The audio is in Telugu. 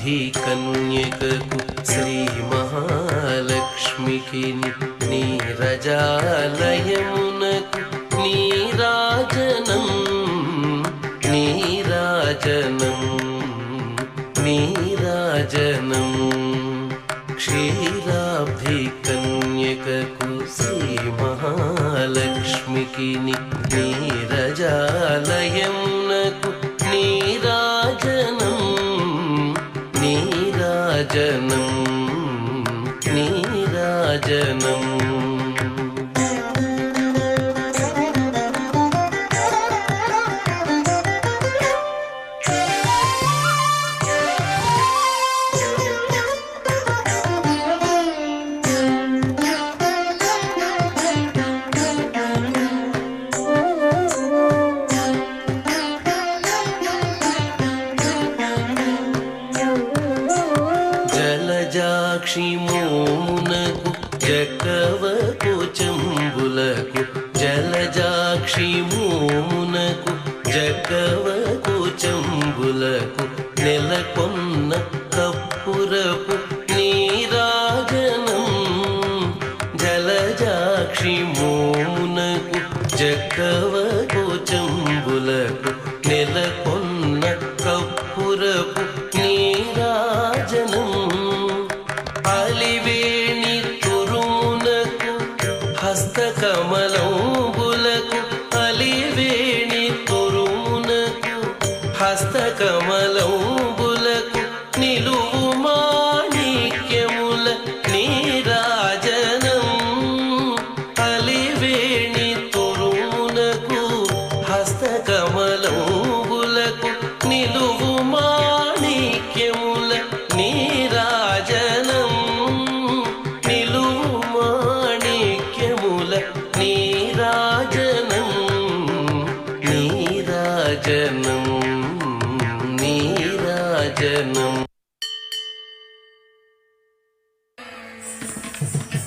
క్షీరాబ్ధికన్యకకు శ్రీ మహాలక్ష్మికి నీరజాలయమునకు నీరాజనం నీరాజనం నీరాజనం క్షీరాబ్ధికన్యకకు శ్రీ మహాలక్ష్మికి నీరజాలయమునకు నీరాజనం నీరాజనం నీరాజనం జలజాక్షి మోమునకు జగవకు చెంబులకు జలజాక్షి మోమునకు జగవకు చెంబులకు నెలకొన్న కప్పురపు నీరాజనం జలజాక్షి మోమునకు జగవకు చెంబులకు నెలకొన్న కప్పురపు నీరాజనం అలివేణి తురుమునకు హస్తకమలంబులకు అలివేణి తురుమునకు హస్తకమలంబులకు నిలువు మాణిక్యముల నీరాజనం అలివేణి తురుమునకు హస్తకమలంబులకు నిలువు మాణిక్యముల నీరాజనం నిలువు మాణిక్యముల నీరాజనం నీరాజనం